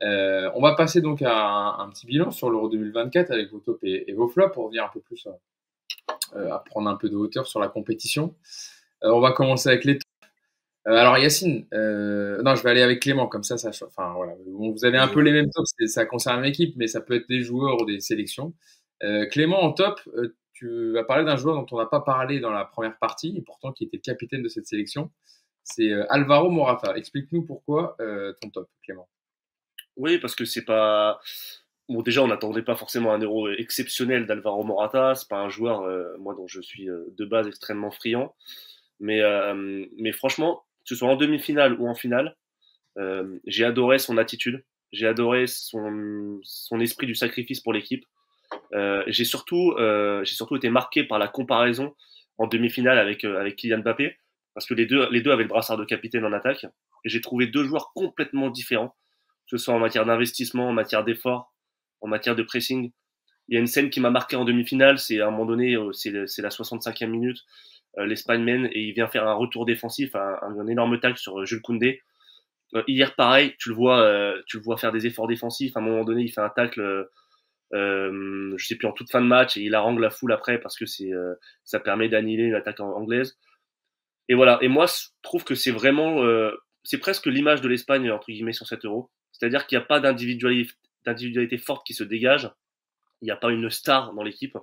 On va passer donc à un petit bilan sur l'Euro 2024 avec vos tops et vos flops pour revenir un peu plus à prendre un peu de hauteur sur la compétition. On va commencer avec les tops. Alors Yacine, non, je vais aller avec Clément, comme ça, enfin voilà. Bon, vous avez un peu Dis-moi. les mêmes tops, ça concerne l'équipe, mais ça peut être des joueurs ou des sélections. Clément, en top, tu vas parler d'un joueur dont on n'a pas parlé dans la première partie, et pourtant qui était le capitaine de cette sélection. C'est Alvaro Morata. Explique-nous pourquoi ton top, Clément. Oui, parce que c'est pas. Bon, déjà, on n'attendait pas forcément un euro exceptionnel d'Alvaro Morata. C'est pas un joueur, moi, dont je suis de base extrêmement friand. Mais franchement, que ce soit en demi-finale ou en finale, j'ai adoré son attitude. J'ai adoré son esprit du sacrifice pour l'équipe. J'ai surtout été marqué par la comparaison en demi-finale avec Kylian Mbappé, parce que les deux avaient le brassard de capitaine en attaque. Et j'ai trouvé deux joueurs complètement différents, que ce soit en matière d'investissement, en matière d'effort, en matière de pressing. Il y a une scène qui m'a marqué en demi-finale, c'est à un moment donné, c'est la 65e minute, l'Espagne mène et il vient faire un retour défensif, un énorme tacle sur Jules Koundé. Hier, pareil, tu le vois faire des efforts défensifs. À un moment donné, il fait un tacle, je sais plus, en toute fin de match, et il harangue la foule après parce que ça permet d'annihiler une attaque anglaise. Et voilà. Et moi, je trouve que c'est vraiment, c'est presque l'image de l'Espagne entre guillemets sur cet Euro. C'est-à-dire qu'il n'y a pas d'individualité forte qui se dégage. Il n'y a pas une star dans l'équipe.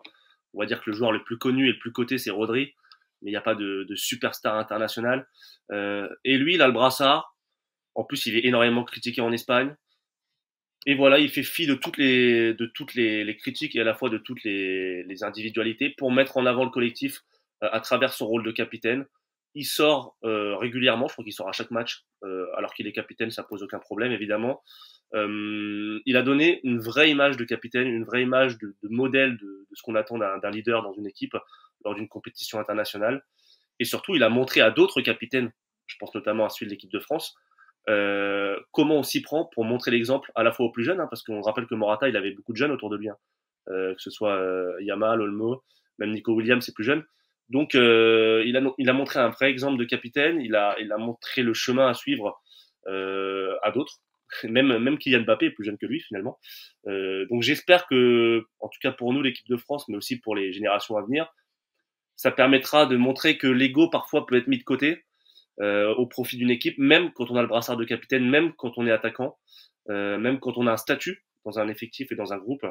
On va dire que le joueur le plus connu et le plus coté, c'est Rodri, mais il n'y a pas de superstar international. Et lui, il a le brassard. En plus, il est énormément critiqué en Espagne. Et voilà, il fait fi de toutes les critiques et à la fois de toutes les individualités pour mettre en avant le collectif à travers son rôle de capitaine. Il sort régulièrement, je crois qu'il sort à chaque match, alors qu'il est capitaine, ça pose aucun problème évidemment. Il a donné une vraie image de capitaine, une vraie image de modèle de ce qu'on attend d'un leader dans une équipe lors d'une compétition internationale. Et surtout, il a montré à d'autres capitaines, je pense notamment à celui de l'équipe de France, comment on s'y prend pour montrer l'exemple à la fois aux plus jeunes, hein, parce qu'on rappelle que Morata, il avait beaucoup de jeunes autour de lui, hein, que ce soit Yamal, Olmo, même Nico Williams, c'est plus jeune. Donc, il a montré un vrai exemple de capitaine, il a montré le chemin à suivre à d'autres. Même Kylian Mbappé est plus jeune que lui finalement. Donc j'espère que, en tout cas pour nous, l'équipe de France, mais aussi pour les générations à venir, ça permettra de montrer que l'ego parfois peut être mis de côté au profit d'une équipe, même quand on a le brassard de capitaine, même quand on est attaquant, même quand on a un statut dans un effectif et dans un groupe.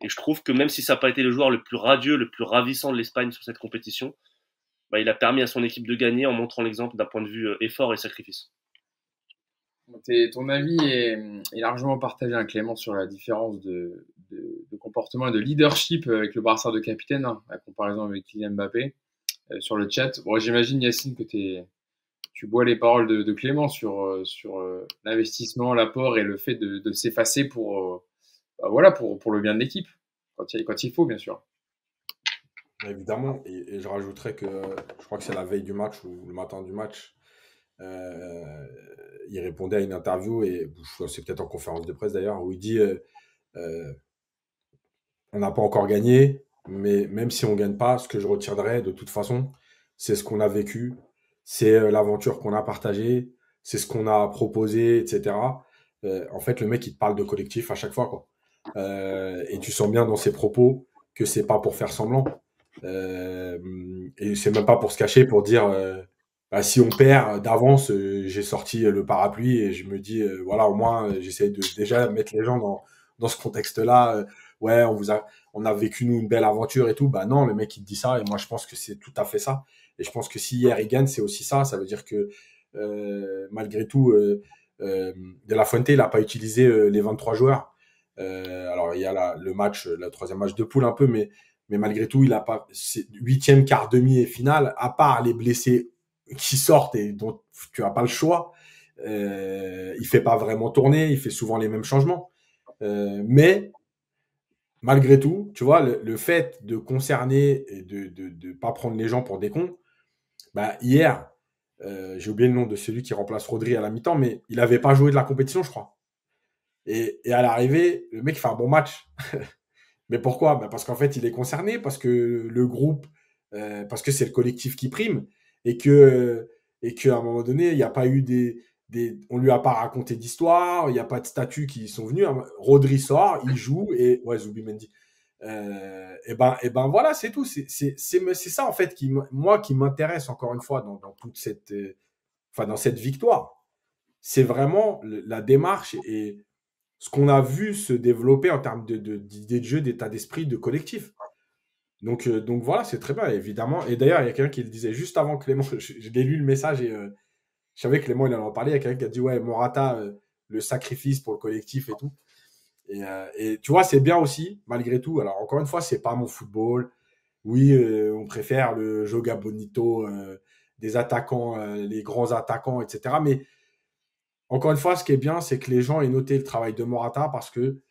Et je trouve que même si ça n'a pas été le joueur le plus radieux, le plus ravissant de l'Espagne sur cette compétition, bah, il a permis à son équipe de gagner en montrant l'exemple d'un point de vue effort et sacrifice. Ton avis est largement partagé, hein, Clément, sur la différence de comportement et de leadership avec le brassard de capitaine, hein, la comparaison avec Kylian Mbappé sur le chat. Bon, j'imagine, Yacine, que tu bois les paroles de Clément sur l'investissement, l'apport et le fait de s'effacer bah voilà, pour le bien de l'équipe, quand il faut, bien sûr. Évidemment, et je rajouterais que je crois que c'est la veille du match ou le matin du match, euh, il répondait à une interview, et c'est peut-être en conférence de presse d'ailleurs, où il dit euh, on n'a pas encore gagné, mais même si on ne gagne pas, ce que je retiendrai de toute façon, c'est ce qu'on a vécu, c'est l'aventure qu'on a partagée, c'est ce qu'on a proposé, etc. En fait, le mec, il te parle de collectif à chaque fois, quoi. Et tu sens bien dans ses propos que c'est pas pour faire semblant. Euh, et c'est même pas pour se cacher, pour dire bah, si on perd d'avance, j'ai sorti le parapluie et je me dis voilà, au moins j'essaie de déjà mettre les gens dans ce contexte-là. Ouais, on a vécu nous une belle aventure et tout. Bah non, le mec il te dit ça et moi je pense que c'est tout à fait ça. Et je pense que si hier il gagne, c'est aussi ça. Ça veut dire que malgré tout, De La Fuente il a pas utilisé les 23 joueurs. Alors il y a le match, le troisième match de poule un peu, mais malgré tout, il a pas huitième, quart, demi et finale, à part les blessés qui sortent et dont tu as pas le choix. Il fait pas vraiment tourner, il fait souvent les mêmes changements. Mais malgré tout, tu vois, le fait de concerner et de pas prendre les gens pour des cons, bah hier, j'ai oublié le nom de celui qui remplace Rodri à la mi-temps, mais il avait pas joué de la compétition, je crois. Et à l'arrivée, le mec fait un bon match. Mais pourquoi? Bah parce qu'en fait, il est concerné, parce que le groupe, parce que c'est le collectif qui prime, et que, et qu'à un moment donné, il n'y a pas eu on lui a pas raconté d'histoire, il n'y a pas de statuts qui sont venus. Rodri sort, il joue, et ouais, Zubimendi. Et ben voilà, c'est tout. C'est ça, en fait, qui m'intéresse, encore une fois, dans toute cette, dans cette victoire. C'est vraiment la démarche et ce qu'on a vu se développer en termes d'idées de jeu, d'état d'esprit, de collectif. Donc voilà, c'est très bien, évidemment. Et d'ailleurs, il y a quelqu'un qui le disait juste avant Clément, je l'ai lu le message et je savais que Clément, il allait en parler. Il y a quelqu'un qui a dit, ouais, Morata, le sacrifice pour le collectif et tout. Et tu vois, c'est bien aussi, malgré tout. Alors, encore une fois, c'est pas mon football. Oui, on préfère le Joga Bonito des attaquants, les grands attaquants, etc. Mais encore une fois, ce qui est bien, c'est que les gens aient noté le travail de Morata parce que,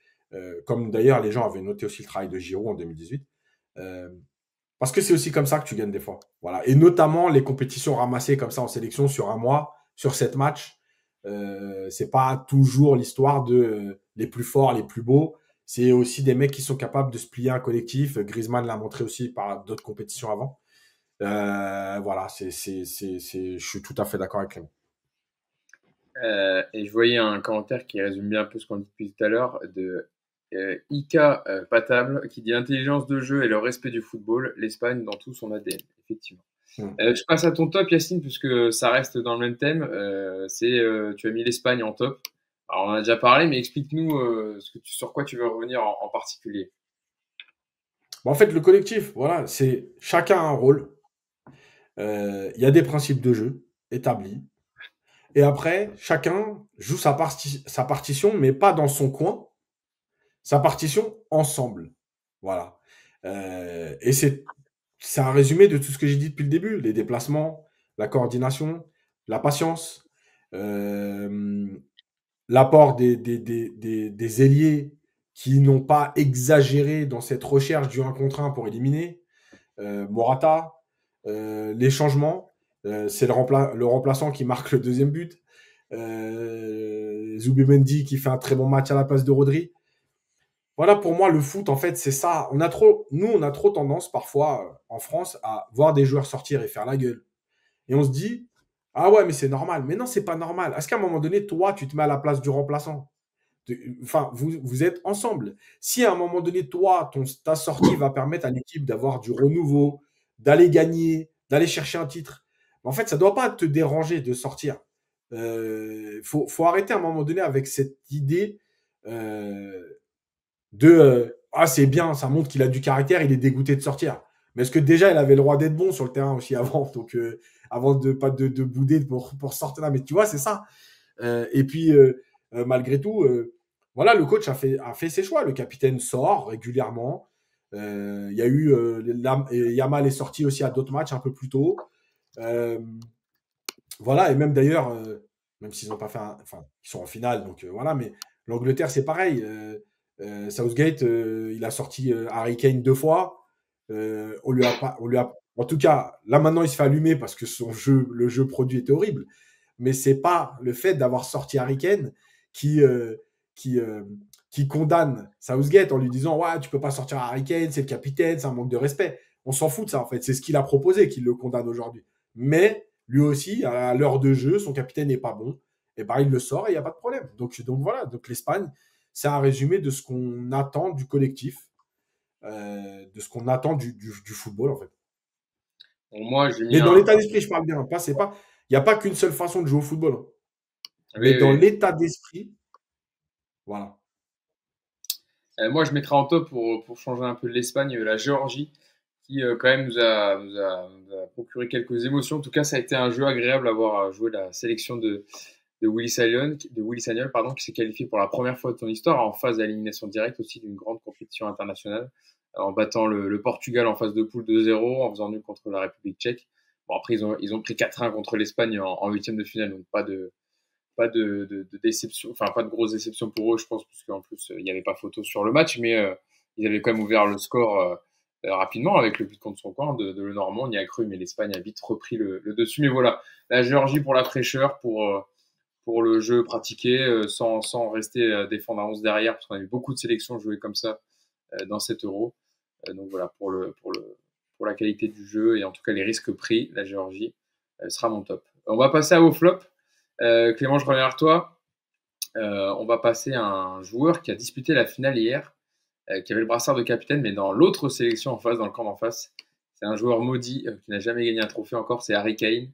comme d'ailleurs les gens avaient noté aussi le travail de Giroud en 2018, parce que c'est aussi comme ça que tu gagnes des fois. Voilà. Et notamment les compétitions ramassées comme ça en sélection sur un mois, sur 7 matchs. C'est pas toujours l'histoire de les plus forts, les plus beaux. C'est aussi des mecs qui sont capables de se plier un collectif. Griezmann l'a montré aussi par d'autres compétitions avant. Voilà, je suis tout à fait d'accord avec Clément. Et je voyais un commentaire qui résume bien un peu ce qu'on dit depuis tout à l'heure de Ika Patable qui dit intelligence de jeu et le respect du football, l'Espagne dans tout son ADN, effectivement. Je passe à ton top, Yacine, puisque ça reste dans le même thème. Tu as mis l'Espagne en top. Alors, on en a déjà parlé, mais explique-nous sur quoi tu veux revenir en particulier. Bon, en fait, le collectif, voilà, c'est chacun a un rôle. Il y a des principes de jeu établis. Et après, chacun joue sa partition, mais pas dans son coin. Sa partition ensemble. Voilà. Et c'est un résumé de tout ce que j'ai dit depuis le début. Les déplacements, la coordination, la patience, l'apport des ailiers qui n'ont pas exagéré dans cette recherche du 1 contre 1 pour éliminer. Morata, les changements, c'est le remplaçant qui marque le deuxième but. Zubimendi qui fait un très bon match à la place de Rodri. Voilà, pour moi, le foot, en fait, c'est ça. On a trop tendance parfois en France à voir des joueurs sortir et faire la gueule. Et on se dit, ah ouais, mais c'est normal. Mais non, c'est pas normal. Est-ce qu'à un moment donné, toi, tu te mets à la place du remplaçant? Enfin, vous êtes ensemble. Si à un moment donné, toi, ta sortie va permettre à l'équipe d'avoir du renouveau, d'aller gagner, d'aller chercher un titre, en fait, ça ne doit pas te déranger de sortir. Faut arrêter à un moment donné avec cette idée ah, c'est bien, ça montre qu'il a du caractère, il est dégoûté de sortir. Mais est-ce que déjà, il avait le droit d'être bon sur le terrain aussi avant, donc avant de pas de bouder pour sortir là. Mais tu vois, c'est ça. Et puis, malgré tout, voilà, le coach a fait ses choix. Le capitaine sort régulièrement. Il y a eu Yamal est sorti aussi à d'autres matchs un peu plus tôt. Voilà, et même d'ailleurs, même s'ils n'ont pas fait enfin, ils sont en finale, donc voilà, mais l'Angleterre, c'est pareil. Southgate, il a sorti Harry Kane 2 fois. En tout cas, là maintenant, il se fait allumer parce que le jeu produit était horrible. Mais c'est pas le fait d'avoir sorti Harry Kane qui condamne Southgate en lui disant ouais, tu peux pas sortir Harry Kane, c'est le capitaine, c'est un manque de respect. On s'en fout de ça en fait. C'est ce qu'il a proposé qui le condamne aujourd'hui. Mais lui aussi, à l'heure de jeu, son capitaine n'est pas bon. Et ben il le sort et il n'y a pas de problème. Donc voilà. Donc l'Espagne, c'est un résumé de ce qu'on attend du collectif, de ce qu'on attend du football en fait. Bon, moi, mais dans l'état d'esprit, je parle bien. Il n'y a pas qu'une seule façon de jouer au football. Hein. Mais dans l'état d'esprit, voilà. Moi, je mettrais en top pour changer un peu de l'Espagne, la Géorgie, qui quand même nous a procuré quelques émotions. En tout cas, ça a été un jeu agréable à voir jouer la sélection de Willy Sagnol, qui s'est qualifié pour la première fois de son histoire en phase d'élimination directe aussi d'une grande compétition internationale, en battant le Portugal en phase de poule 2-0, en faisant nul contre la République tchèque. Bon, après, ils ont pris 4-1 contre l'Espagne en huitième de finale, donc pas de déception, enfin pas de grosse déception pour eux, je pense, puisqu'en plus il n'y avait pas photo sur le match, mais ils avaient quand même ouvert le score rapidement avec le but contre son camp de Lenormand. On y a cru, mais l'Espagne a vite repris le dessus. Mais voilà, la Géorgie pour la fraîcheur, pour le jeu pratiqué, sans rester défendre à 11 derrière, parce qu'on a eu beaucoup de sélections jouées comme ça dans cet Euro. Donc voilà, pour la qualité du jeu et en tout cas les risques pris, la Géorgie sera mon top. On va passer à vos flops. Clément, je reviens vers toi. On va passer à un joueur qui a disputé la finale hier, qui avait le brassard de capitaine, mais dans l'autre sélection en face, dans le camp d'en face. C'est un joueur maudit qui n'a jamais gagné un trophée encore, c'est Harry Kane,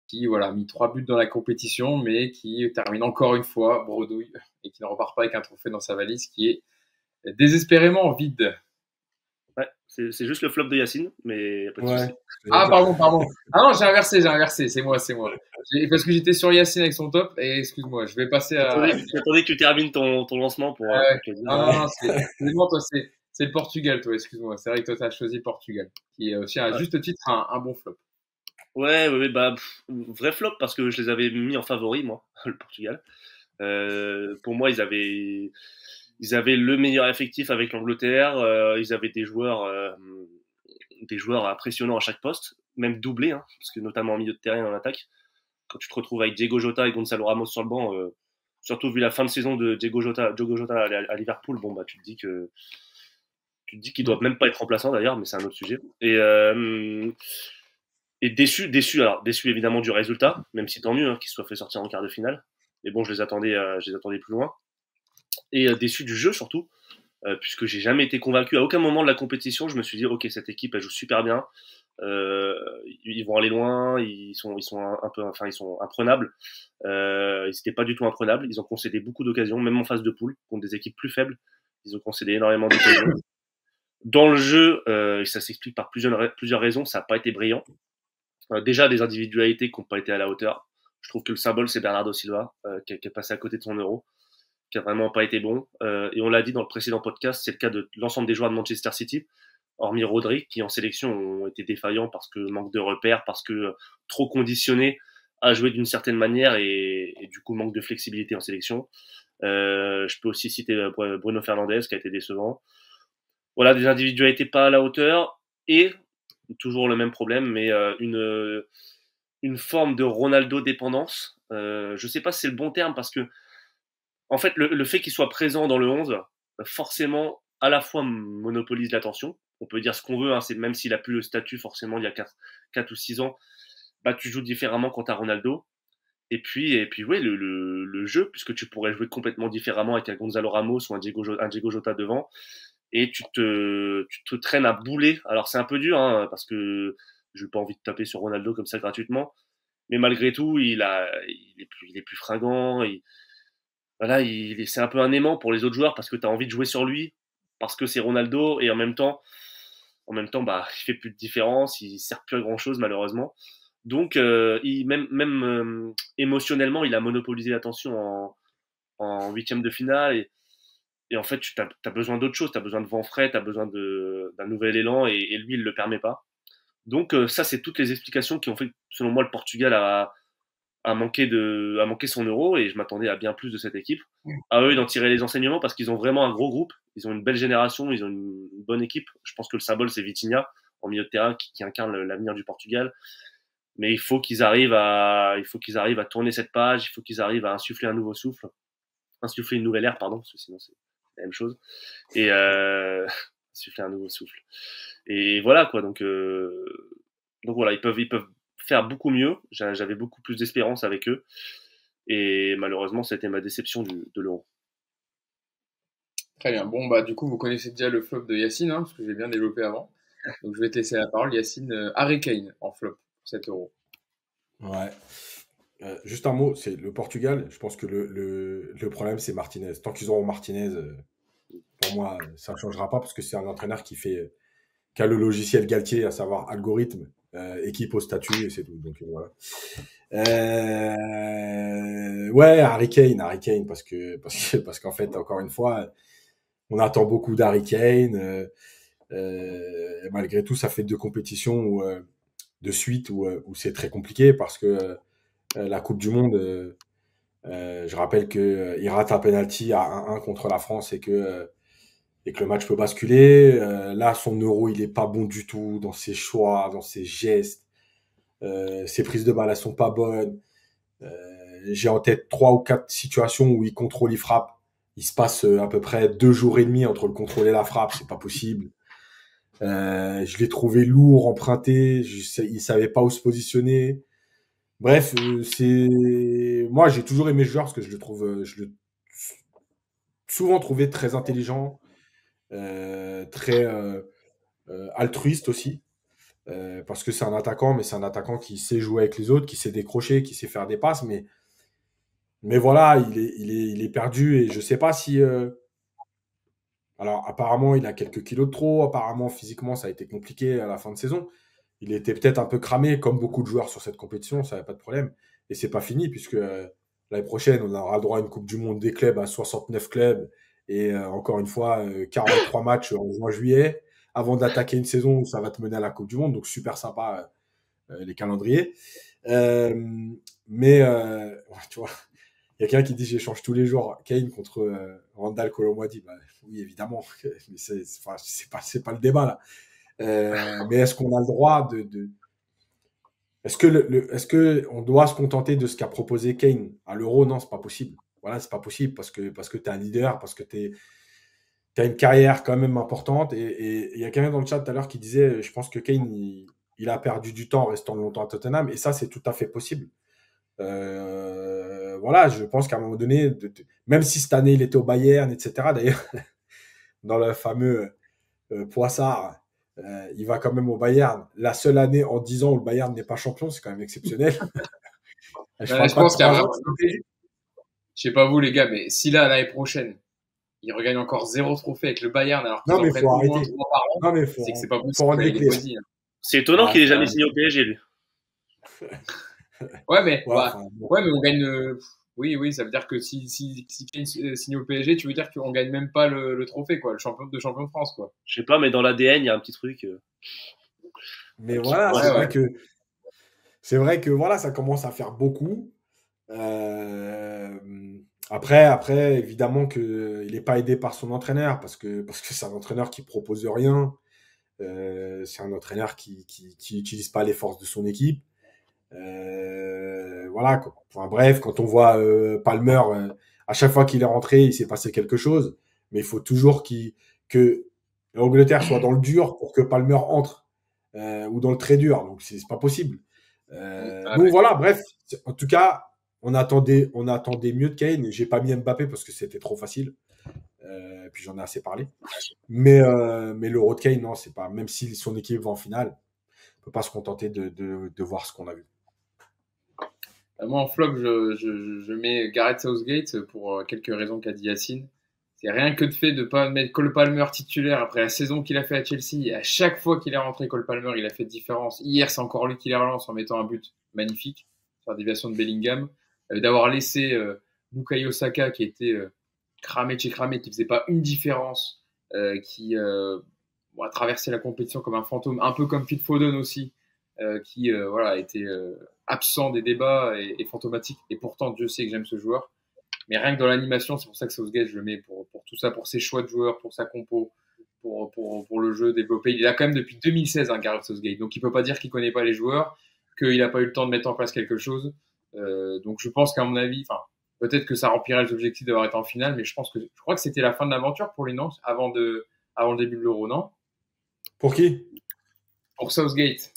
qui voilà, a mis 3 buts dans la compétition, mais qui termine encore une fois bredouille et qui ne repart pas avec un trophée dans sa valise, qui est désespérément vide. Ouais, c'est juste le flop de Yacine, mais pas de souci. Ouais. Ah, pardon. Ah non, j'ai inversé, c'est moi. Parce que j'étais sur Yacine avec son top, et excuse-moi, je vais passer à. J'attendais que tu termines ton lancement pour te le dire. Non, non, toi, c'est le Portugal, toi, excuse-moi. C'est vrai que toi, tu as choisi le Portugal, qui est aussi à juste titre un bon flop. Ouais, bah, vrai flop parce que je les avais mis en favori, moi, le Portugal. Pour moi, ils avaient le meilleur effectif avec l'Angleterre. Ils avaient des joueurs impressionnants à chaque poste, même doublés, hein, parce que notamment en milieu de terrain et en attaque. Quand tu te retrouves avec Diego Jota et Gonzalo Ramos sur le banc, surtout vu la fin de saison de Diego Jota à Liverpool, bon bah tu te dis qu'ils doivent même pas être remplaçants d'ailleurs, mais c'est un autre sujet. Et déçu évidemment du résultat, même si tant mieux qu'ils se soient fait sortir en quart de finale. Mais bon, je les attendais plus loin. Et déçu du jeu surtout, puisque j'ai jamais été convaincu à aucun moment de la compétition. Je me suis dit ok, cette équipe elle joue super bien, ils vont aller loin, ils sont imprenables. Ils n'étaient pas du tout imprenables. Ils ont concédé beaucoup d'occasions, même en phase de poule contre des équipes plus faibles. Ils ont concédé énormément d'occasions. Dans le jeu, ça s'explique par plusieurs raisons. Ça n'a pas été brillant. Déjà des individualités qui n'ont pas été à la hauteur. Je trouve que le symbole c'est Bernardo Silva qui est passé à côté de son Euro, qui a vraiment pas été bon. Et on l'a dit dans le précédent podcast, c'est le cas de l'ensemble des joueurs de Manchester City, hormis Rodri, qui en sélection ont été défaillants parce que manque de repères, parce que trop conditionnés à jouer d'une certaine manière et du coup manque de flexibilité en sélection. Je peux aussi citer Bruno Fernandes qui a été décevant. Voilà, des individualités pas à la hauteur et toujours le même problème, mais une forme de Ronaldo dépendance. Je sais pas si c'est le bon terme parce que en fait le fait qu'il soit présent dans le 11 forcément à la fois monopolise l'attention. On peut dire ce qu'on veut, hein, c'est même s'il a plus le statut forcément il y a 4 ou 6 ans, bah tu joues différemment quand t'as Ronaldo. Et puis ouais, le jeu, puisque tu pourrais jouer complètement différemment avec un Gonzalo Ramos ou un Diego Jota devant, et tu te traînes à bouler. Alors c'est un peu dur, hein, parce que je n'ai pas envie de taper sur Ronaldo comme ça gratuitement, mais malgré tout, il est plus fringant. Voilà, c'est un peu un aimant pour les autres joueurs parce que tu as envie de jouer sur lui, parce que c'est Ronaldo, et en même temps, bah, il fait plus de différence, il sert plus à grand chose malheureusement. Donc, même émotionnellement, il a monopolisé l'attention en huitième de finale. Et en fait, tu as besoin d'autre chose. Tu as besoin de vent frais, tu as besoin d'un nouvel élan. Et lui, il ne le permet pas. Donc, ça, c'est toutes les explications qui ont fait, selon moi, le Portugal a manqué son Euro. Et je m'attendais à bien plus de cette équipe. À eux d'en tirer les enseignements parce qu'ils ont vraiment un gros groupe. Ils ont une belle génération. Ils ont une bonne équipe. Je pense que le symbole, c'est Vitinha, en milieu de terrain, qui incarne l'avenir du Portugal. Mais il faut qu'ils arrivent à tourner cette page, il faut qu'ils arrivent à insuffler un nouveau souffle, insuffler une nouvelle ère, pardon, parce que sinon c'est la même chose. Et insuffler un nouveau souffle. Et voilà quoi, donc voilà, ils peuvent faire beaucoup mieux. J'avais beaucoup plus d'espérance avec eux. Et malheureusement, c'était ma déception de l'Euro. Très bien. Bon, bah, du coup, vous connaissez déjà le flop de Yacine, hein, parce que j'ai bien développé avant. Donc, je vais te laisser la parole. Yacine, Harry Kane en flop, 7 euros. Ouais. Juste un mot, c'est le Portugal. Je pense que le problème, c'est Martinez. Tant qu'ils auront Martinez, pour moi, ça ne changera pas parce que c'est un entraîneur qui a le logiciel Galtier, à savoir algorithme, équipe au statut, et c'est tout. Donc voilà. Ouais, Harry Kane, parce qu'en fait, encore une fois, on attend beaucoup d'Harry Kane. Malgré tout, ça fait 2 compétitions de suite où c'est très compliqué parce que la Coupe du Monde, je rappelle qu'il rate un penalty à 1-1 contre la France et que le match peut basculer. Là, son Euro, il est pas bon du tout dans ses choix, dans ses gestes. Ses prises de balle, elles sont pas bonnes. J'ai en tête 3 ou 4 situations où il contrôle, il frappe. Il se passe à peu près 2 jours et demi entre le contrôle et la frappe. C'est pas possible. Je l'ai trouvé lourd, emprunté. Il savait pas où se positionner. Bref, moi, j'ai toujours aimé ce joueur parce que je l'ai souvent trouvé très intelligent, très altruiste aussi. Parce que c'est un attaquant, mais c'est un attaquant qui sait jouer avec les autres, qui sait décrocher, qui sait faire des passes. Mais voilà, il est perdu et je sais pas si. Alors, apparemment, il a quelques kilos de trop. Apparemment, physiquement, ça a été compliqué à la fin de saison. Il était peut-être un peu cramé, comme beaucoup de joueurs sur cette compétition, ça n'avait pas de problème. Et c'est pas fini, puisque l'année prochaine, on aura le droit à une Coupe du Monde des clubs à 69 clubs. Et encore une fois, 43 matchs en juin-juillet, avant d'attaquer une saison où ça va te mener à la Coupe du Monde. Donc, super sympa, les calendriers. Euh, ouais, tu vois, il y a quelqu'un qui dit j'échange tous les jours Kane contre Randall Colomwadi. Bah, oui, évidemment, mais enfin, c'est pas le débat là. Mais est-ce qu'on a le droit est-ce que est-ce que on doit se contenter de ce qu'a proposé Kane à l'Euro? Non, c'est pas possible. Voilà, c'est pas possible parce que tu es un leader, parce que tu as une carrière quand même importante. Et il y a quelqu'un dans le chat tout à l'heure qui disait je pense que Kane il a perdu du temps en restant longtemps à Tottenham. Et ça, c'est tout à fait possible. Voilà, je pense qu'à un moment donné, même si cette année il était au Bayern, etc. D'ailleurs, dans le fameux Poissard, il va quand même au Bayern. La seule année en 10 ans où le Bayern n'est pas champion, c'est quand même exceptionnel. Je pense qu'il y a vraiment. Je sais pas vous les gars, mais si là l'année prochaine, il regagne encore 0 trophée avec le Bayern alors qu'ils en prennent au moins 3 par an, non, mais c'est que c'est pas faut rendre possible. clear. C'est étonnant qu'il ait jamais signé au PSG, lui. Ouais, mais on gagne. Oui, ça veut dire que si Kane signe au PSG, tu veux dire qu'on gagne même pas le trophée, quoi, le champion de France, quoi. Je sais pas, mais dans l'ADN, il y a un petit truc. Mais voilà, c'est vrai que voilà, ça commence à faire beaucoup. Après, évidemment qu'il n'est pas aidé par son entraîneur parce que c'est un entraîneur qui propose rien. C'est un entraîneur qui n'utilise pas les forces de son équipe. Voilà. Enfin, bref, quand on voit Palmer, à chaque fois qu'il est rentré, il s'est passé quelque chose. Mais il faut toujours que l'Angleterre soit dans le dur pour que Palmer entre ou dans le très dur. Donc, c'est pas possible. Donc, voilà, bref. En tout cas, on attendait mieux de Kane. J'ai pas mis Mbappé parce que c'était trop facile. Puis j'en ai assez parlé. Mais l'Euro de Kane, non, c'est pas. Même si son équipe va en finale, on peut pas se contenter de voir ce qu'on a vu. Moi, en flop, je mets Gareth Southgate pour quelques raisons qu'a dit Yacine. C'est rien que de fait de ne pas mettre Cole Palmer titulaire après la saison qu'il a fait à Chelsea. Et à chaque fois qu'il est rentré, Cole Palmer, il a fait de différence. Hier, c'est encore lui qui les relance en mettant un but magnifique sur la déviation de Bellingham. D'avoir laissé Bukayo Saka qui était cramé de chez cramé, qui faisait pas une différence, qui a traversé la compétition comme un fantôme, un peu comme Phil Foden aussi, qui voilà, était absent des débats et fantomatique. Et pourtant, Dieu sait que j'aime ce joueur. Mais rien que dans l'animation, c'est pour ça que Southgate, je le mets pour tout ça, pour ses choix de joueurs, pour sa compo, pour le jeu développé. Il est là quand même depuis 2016, hein, Gareth Southgate. Donc il peut pas dire qu'il connaît pas les joueurs, qu'il n'a pas eu le temps de mettre en place quelque chose. Donc je pense qu'à mon avis, peut-être que ça remplirait les objectifs d'avoir été en finale, mais je crois que c'était la fin de l'aventure pour les Nantes avant le début de l'Euro, non? Pour qui? Pour Southgate.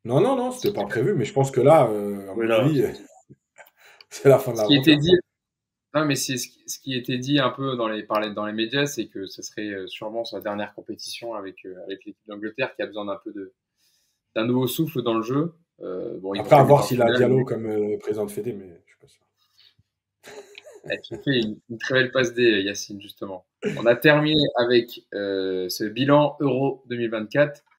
Non, c'était pas prévu, mais je pense que là, à mon avis, c'est la fin de l'aventure. Ce qui était dit, non, mais c'est ce qui était dit un peu dans les médias, c'est que ce serait sûrement sa dernière compétition avec l'équipe d'Angleterre qui a besoin d'un nouveau souffle dans le jeu. Après, à voir s'il a Diallo comme président de Fédé, mais je suis pas sûr. Tu fais une très belle passe D, Yacine, justement. On a terminé avec ce bilan Euro 2024.